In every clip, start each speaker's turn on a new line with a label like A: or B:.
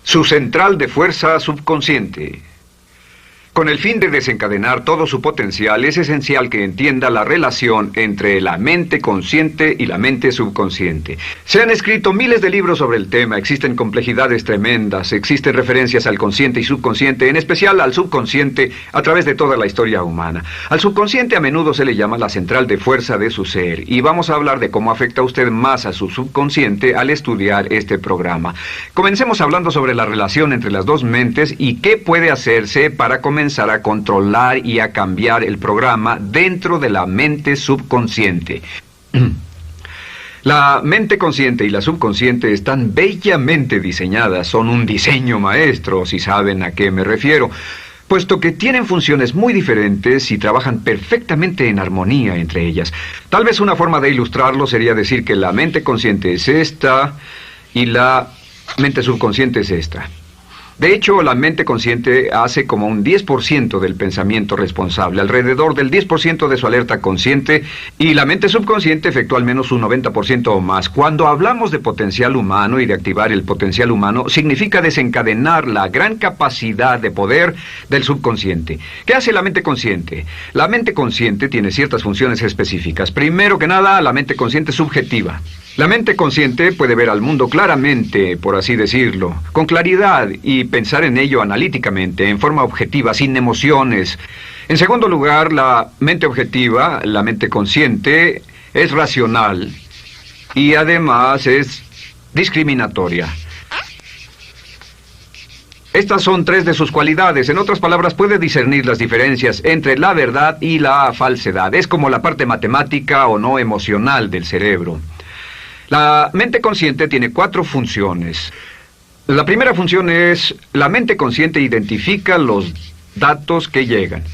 A: Su central de fuerza subconsciente. Con el fin de desencadenar todo su potencial, es esencial que entienda la relación entre la mente consciente y la mente subconsciente. Se han escrito miles de libros sobre el tema, existen complejidades tremendas, existen referencias al consciente y subconsciente, en especial al subconsciente, a través de toda la historia humana. Al subconsciente a menudo se le llama la central de fuerza de su ser, y vamos a hablar de cómo afecta a usted más a su subconsciente al estudiar este programa. Comencemos hablando sobre la relación entre las dos mentes y qué puede hacerse para comenzar a controlar y a cambiar el programa dentro de la mente subconsciente. La mente consciente y la subconsciente están bellamente diseñadas, son un diseño maestro, si saben a qué me refiero, puesto que tienen funciones muy diferentes y trabajan perfectamente en armonía entre ellas. Tal vez una forma de ilustrarlo sería decir que la mente consciente es esta y la mente subconsciente es esta. De hecho, la mente consciente hace como un 10% del pensamiento responsable, alrededor del 10% de su alerta consciente, y la mente subconsciente efectúa al menos un 90% o más. Cuando hablamos de potencial humano y de activar el potencial humano, significa desencadenar la gran capacidad de poder del subconsciente. ¿Qué hace la mente consciente? La mente consciente tiene ciertas funciones específicas. Primero que nada, la mente consciente es subjetiva. La mente consciente puede ver al mundo claramente, por así decirlo, con claridad y pensar en ello analíticamente, en forma objetiva, sin emociones. En segundo lugar, la mente objetiva, la mente consciente, es racional y además es discriminatoria. Estas son tres de sus cualidades. En otras palabras, puede discernir las diferencias entre la verdad y la falsedad. Es como la parte matemática o no emocional del cerebro. La mente consciente tiene 4 funciones. La primera función es, la mente consciente identifica los datos que llegan.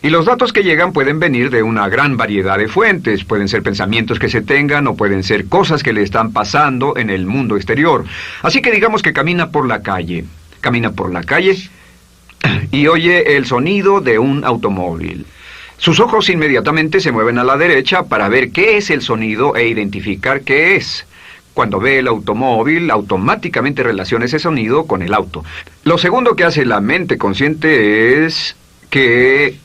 A: Y los datos que llegan pueden venir de una gran variedad de fuentes. Pueden ser pensamientos que se tengan o pueden ser cosas que le están pasando en el mundo exterior. Así que digamos que camina por la calle. Camina por la calle y oye el sonido de un automóvil. Sus ojos inmediatamente se mueven a la derecha para ver qué es el sonido e identificar qué es. Cuando ve el automóvil, automáticamente relaciona ese sonido con el auto. Lo segundo que hace la mente consciente es que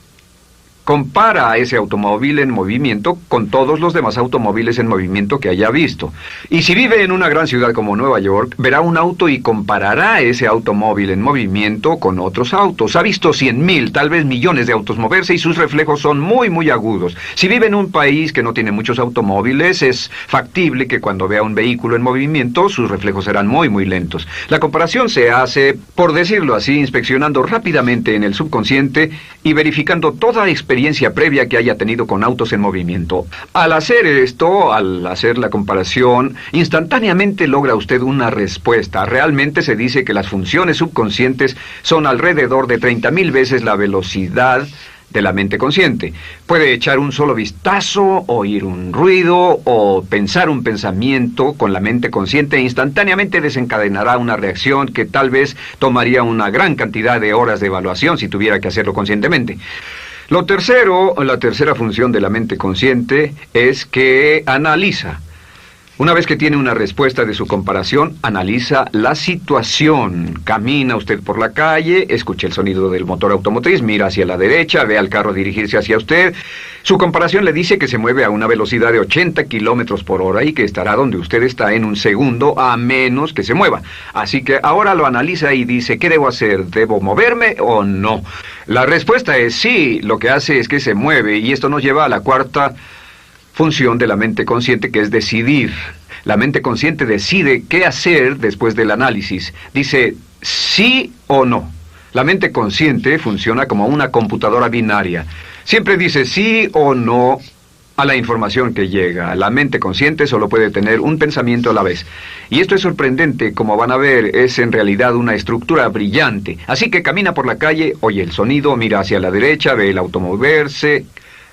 A: compara a ese automóvil en movimiento con todos los demás automóviles en movimiento que haya visto. Y si vive en una gran ciudad como Nueva York, verá un auto y comparará ese automóvil en movimiento con otros autos. Ha visto 100,000, tal vez millones de autos moverse y sus reflejos son muy, muy agudos. Si vive en un país que no tiene muchos automóviles, es factible que cuando vea un vehículo en movimiento, sus reflejos serán muy, muy lentos. La comparación se hace, por decirlo así, inspeccionando rápidamente en el subconsciente y verificando toda experiencia previa que haya tenido con autos en movimiento. Al hacer esto, al hacer la comparación, instantáneamente logra usted una respuesta. Realmente se dice que las funciones subconscientes son alrededor de 30,000 veces la velocidad de la mente consciente. Puede echar un solo vistazo, oír un ruido o pensar un pensamiento con la mente consciente e instantáneamente desencadenará una reacción que tal vez tomaría una gran cantidad de horas de evaluación si tuviera que hacerlo conscientemente. La tercera función de la mente consciente es que analiza. Una vez que tiene una respuesta de su comparación, analiza la situación. Camina usted por la calle, escucha el sonido del motor automotriz, mira hacia la derecha, ve al carro dirigirse hacia usted. Su comparación le dice que se mueve a una velocidad de 80 kilómetros por hora y que estará donde usted está en un segundo, a menos que se mueva. Así que ahora lo analiza y dice, ¿qué debo hacer? ¿Debo moverme o no? La respuesta es sí. Lo que hace es que se mueve, y esto nos lleva a la cuarta función de la mente consciente, que es decidir. La mente consciente decide qué hacer después del análisis. Dice sí o no. La mente consciente funciona como una computadora binaria. Siempre dice sí o no a la información que llega. La mente consciente solo puede tener un pensamiento a la vez. Y esto es sorprendente, como van a ver, es en realidad una estructura brillante. Así que camina por la calle, oye el sonido, mira hacia la derecha, ve el auto moverse,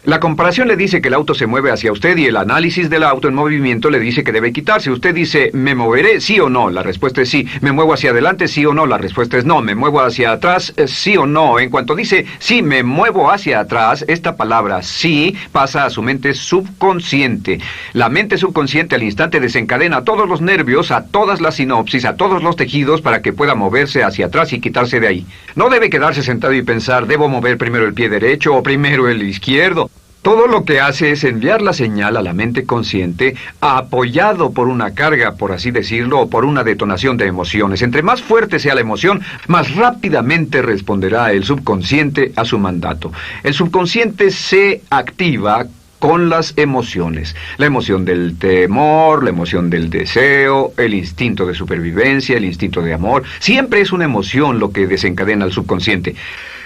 A: La comparación le dice que el auto se mueve hacia usted y el análisis del auto en movimiento le dice que debe quitarse. Usted dice, ¿me moveré? ¿Sí o no? La respuesta es sí. ¿Me muevo hacia adelante? ¿Sí o no? La respuesta es no. ¿Me muevo hacia atrás? ¿Sí o no? En cuanto dice, sí, me muevo hacia atrás, esta palabra sí pasa a su mente subconsciente. La mente subconsciente al instante desencadena todos los nervios, a todas las sinapsis, a todos los tejidos para que pueda moverse hacia atrás y quitarse de ahí. No debe quedarse sentado y pensar, ¿debo mover primero el pie derecho o primero el izquierdo? Todo lo que hace es enviar la señal a la mente consciente, apoyado por una carga, por así decirlo, o por una detonación de emociones. Entre más fuerte sea la emoción, más rápidamente responderá el subconsciente a su mandato. El subconsciente se activa con las emociones. La emoción del temor, la emoción del deseo, el instinto de supervivencia, el instinto de amor. Siempre es una emoción lo que desencadena al subconsciente.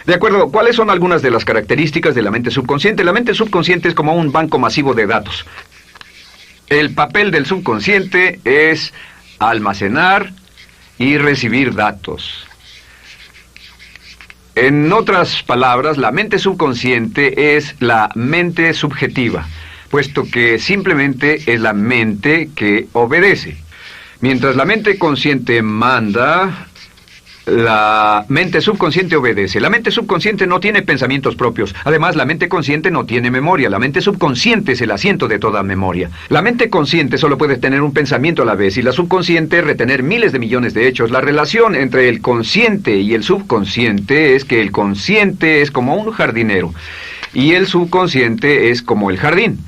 A: De acuerdo, ¿cuáles son algunas de las características de la mente subconsciente? La mente subconsciente es como un banco masivo de datos. El papel del subconsciente es almacenar y recibir datos. En otras palabras, la mente subconsciente es la mente subjetiva, puesto que simplemente es la mente que obedece. Mientras la mente consciente manda, la mente subconsciente obedece. La mente subconsciente no tiene pensamientos propios. Además, la mente consciente no tiene memoria. La mente subconsciente es el asiento de toda memoria. La mente consciente solo puede tener un pensamiento a la vez y la subconsciente retener miles de millones de hechos. La relación entre el consciente y el subconsciente es que el consciente es como un jardinero y el subconsciente es como el jardín.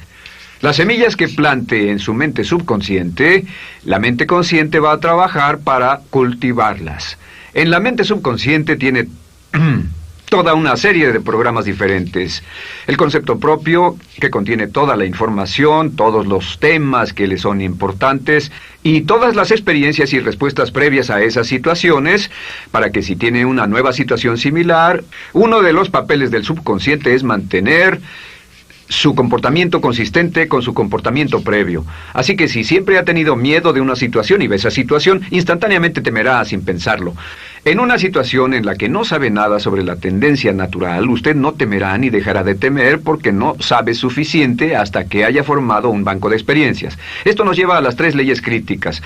A: Las semillas que plante en su mente subconsciente, la mente consciente va a trabajar para cultivarlas. En la mente subconsciente tiene toda una serie de programas diferentes. El concepto propio, que contiene toda la información, todos los temas que le son importantes y todas las experiencias y respuestas previas a esas situaciones, para que si tiene una nueva situación similar, uno de los papeles del subconsciente es mantener su comportamiento consistente con su comportamiento previo. Así que si siempre ha tenido miedo de una situación y ve esa situación, instantáneamente temerá sin pensarlo. En una situación en la que no sabe nada sobre la tendencia natural, usted no temerá ni dejará de temer porque no sabe suficiente hasta que haya formado un banco de experiencias. Esto nos lleva a las 3 leyes críticas.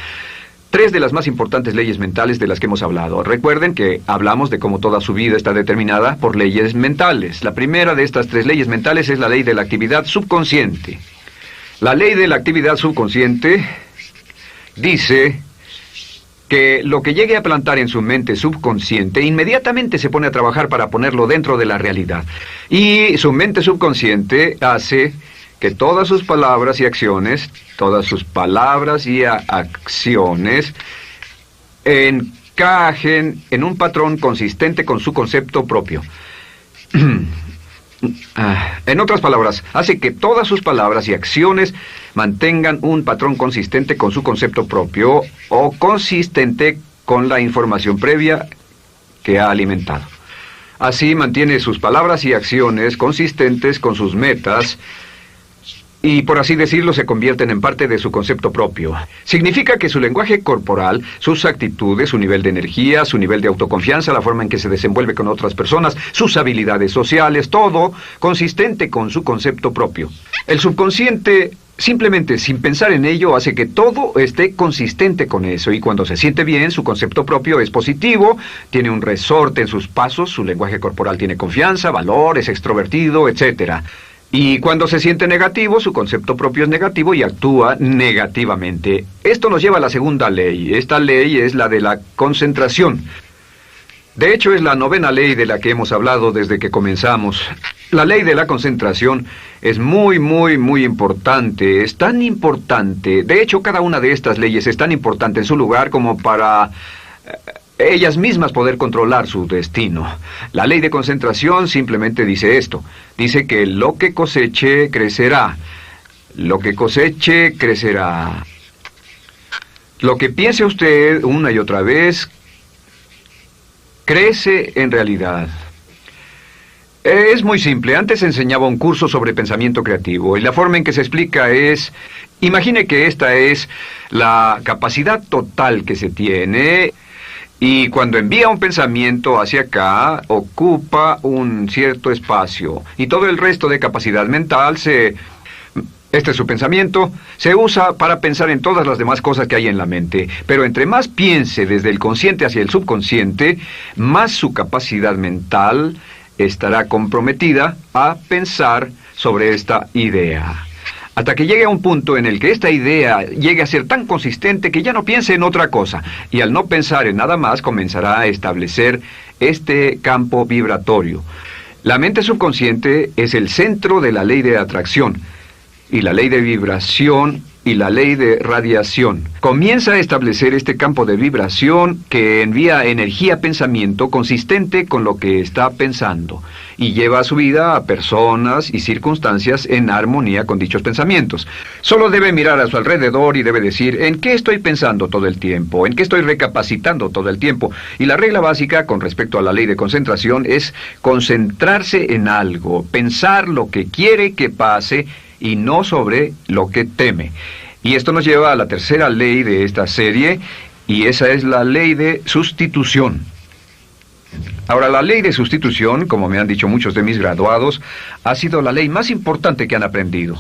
A: 3 de las más importantes leyes mentales de las que hemos hablado. Recuerden que hablamos de cómo toda su vida está determinada por leyes mentales. La primera de estas 3 leyes mentales es la ley de la actividad subconsciente. La ley de la actividad subconsciente dice que lo que llegue a plantar en su mente subconsciente inmediatamente se pone a trabajar para ponerlo dentro de la realidad. Y su mente subconsciente hace que todas sus palabras y acciones encajen en un patrón consistente con su concepto propio. En otras palabras, hace que todas sus palabras y acciones mantengan un patrón consistente con su concepto propio o consistente con la información previa que ha alimentado. Así mantiene sus palabras y acciones consistentes con sus metas y, por así decirlo, se convierten en parte de su concepto propio. Significa que su lenguaje corporal, sus actitudes, su nivel de energía, su nivel de autoconfianza, la forma en que se desenvuelve con otras personas, sus habilidades sociales, todo consistente con su concepto propio. El subconsciente, simplemente sin pensar en ello, hace que todo esté consistente con eso, y cuando se siente bien, su concepto propio es positivo, tiene un resorte en sus pasos, su lenguaje corporal tiene confianza, valor, es extrovertido, etc. Y cuando se siente negativo, su concepto propio es negativo y actúa negativamente. Esto nos lleva a la segunda ley. Esta ley es la de la concentración. De hecho, es la 9ª ley de la que hemos hablado desde que comenzamos. La ley de la concentración es muy importante. Es tan importante. De hecho, cada una de estas leyes es tan importante en su lugar como para ellas mismas poder controlar su destino. La ley de concentración simplemente dice esto. Dice que lo que coseche, crecerá. Lo que coseche, crecerá. Lo que piense usted una y otra vez, crece en realidad. Es muy simple. Antes enseñaba un curso sobre pensamiento creativo y la forma en que se explica es: imagine que esta es la capacidad total que se tiene Y cuando envía un pensamiento hacia acá, ocupa un cierto espacio. Y todo el resto de capacidad mental este es su pensamiento, se usa para pensar en todas las demás cosas que hay en la mente. Pero entre más piense desde el consciente hacia el subconsciente, más su capacidad mental estará comprometida a pensar sobre esta idea. Hasta que llegue a un punto en el que esta idea llegue a ser tan consistente que ya no piense en otra cosa. Y al no pensar en nada más, comenzará a establecer este campo vibratorio. La mente subconsciente es el centro de la ley de atracción, y la ley de vibración y la ley de radiación. Comienza a establecer este campo de vibración que envía energía-pensamiento consistente con lo que está pensando y lleva a su vida a personas y circunstancias en armonía con dichos pensamientos. Solo debe mirar a su alrededor y debe decir, ¿en qué estoy pensando todo el tiempo? ¿En qué estoy recapacitando todo el tiempo? Y la regla básica con respecto a la ley de concentración es concentrarse en algo, pensar lo que quiere que pase y no sobre lo que teme. Y esto nos lleva a la tercera ley de esta serie, y esa es la ley de sustitución. Ahora, la ley de sustitución, como me han dicho muchos de mis graduados, ha sido la ley más importante que han aprendido.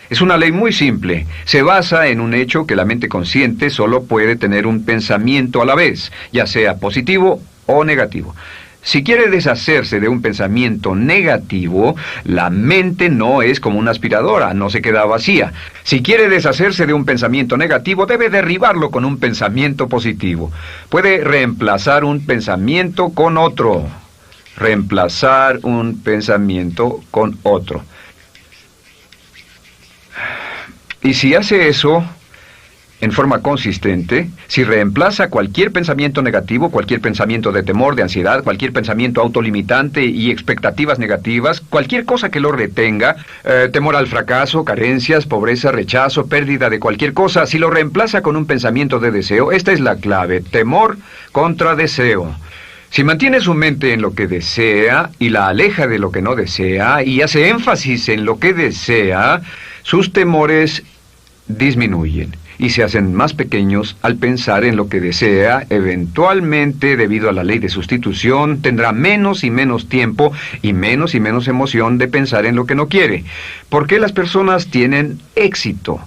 A: Es una ley muy simple. Se basa en un hecho que la mente consciente solo puede tener un pensamiento a la vez, ya sea positivo o negativo. Si quiere deshacerse de un pensamiento negativo, la mente no es como una aspiradora, no se queda vacía. Si quiere deshacerse de un pensamiento negativo, debe derribarlo con un pensamiento positivo. Puede reemplazar un pensamiento con otro. Reemplazar un pensamiento con otro. Y si hace eso en forma consistente, si reemplaza cualquier pensamiento negativo, cualquier pensamiento de temor, de ansiedad, cualquier pensamiento autolimitante y expectativas negativas, cualquier cosa que lo retenga, temor al fracaso, carencias, pobreza, rechazo, pérdida de cualquier cosa, si lo reemplaza con un pensamiento de deseo, esta es la clave: temor contra deseo. Si mantiene su mente en lo que desea y la aleja de lo que no desea y hace énfasis en lo que desea, sus temores disminuyen y se hacen más pequeños al pensar en lo que desea. Eventualmente, debido a la ley de sustitución, tendrá menos y menos tiempo y menos emoción de pensar en lo que no quiere. ¿Por qué las personas tienen éxito?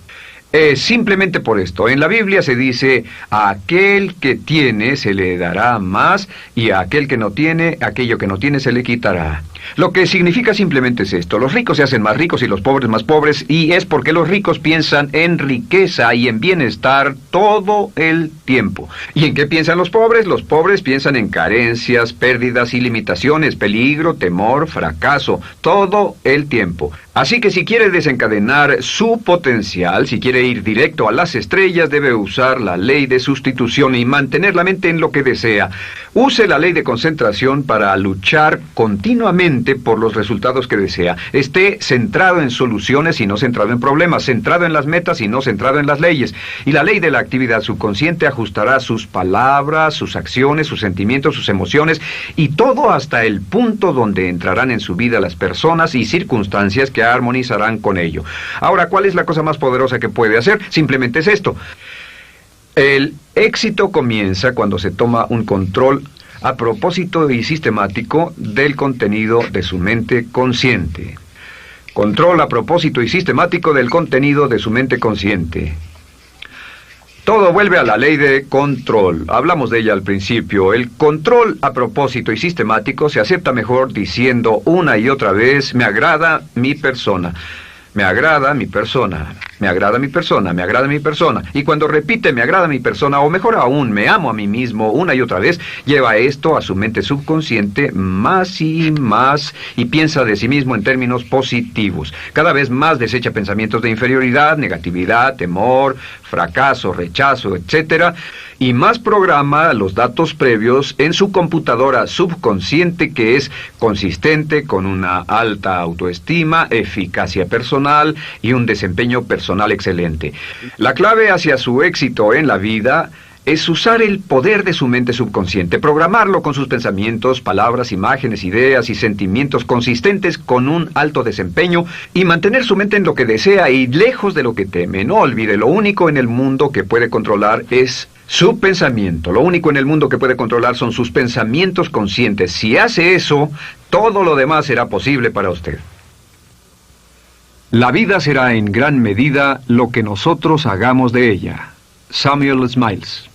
A: Simplemente por esto. En la Biblia se dice, a aquel que tiene se le dará más, y a aquel que no tiene, aquello que no tiene se le quitará. Lo que significa simplemente es esto: los ricos se hacen más ricos y los pobres más pobres, y es porque los ricos piensan en riqueza y en bienestar todo el tiempo. ¿Y en qué piensan los pobres? Los pobres piensan en carencias, pérdidas y limitaciones, peligro, temor, fracaso, todo el tiempo. Así que si quiere desencadenar su potencial, si quiere ir directo a las estrellas, debe usar la ley de sustitución y mantener la mente en lo que desea. Use la ley de concentración para luchar continuamente por los resultados que desea. Esté centrado en soluciones y no centrado en problemas, centrado en las metas y no centrado en las leyes. Y la ley de la actividad subconsciente ajustará sus palabras, sus acciones, sus sentimientos, sus emociones y todo hasta el punto donde entrarán en su vida las personas y circunstancias que armonizarán con ello. Ahora, ¿cuál es la cosa más poderosa que puede hacer? Simplemente es esto. El éxito comienza cuando se toma un control a propósito y sistemático del contenido de su mente consciente. Control a propósito y sistemático del contenido de su mente consciente. Todo vuelve a la ley de control. Hablamos de ella al principio. El control a propósito y sistemático se acepta mejor diciendo una y otra vez: me agrada mi persona. Me agrada mi persona, me agrada mi persona, me agrada mi persona. Y cuando repite me agrada mi persona, o mejor aún, me amo a mí mismo una y otra vez, lleva esto a su mente subconsciente más y más y piensa de sí mismo en términos positivos. Cada vez más desecha pensamientos de inferioridad, negatividad, temor, fracaso, rechazo, etc. Y más programa los datos previos en su computadora subconsciente, que es consistente con una alta autoestima, eficacia personal y un desempeño personal excelente. La clave hacia su éxito en la vida es usar el poder de su mente subconsciente, programarlo con sus pensamientos, palabras, imágenes, ideas y sentimientos consistentes con un alto desempeño y mantener su mente en lo que desea y lejos de lo que teme. No olvide, lo único en el mundo que puede controlar es Su pensamiento. Lo único en el mundo que puede controlar son sus pensamientos conscientes. Si hace eso, todo lo demás será posible para usted.
B: La vida será en gran medida lo que nosotros hagamos de ella. Samuel Smiles.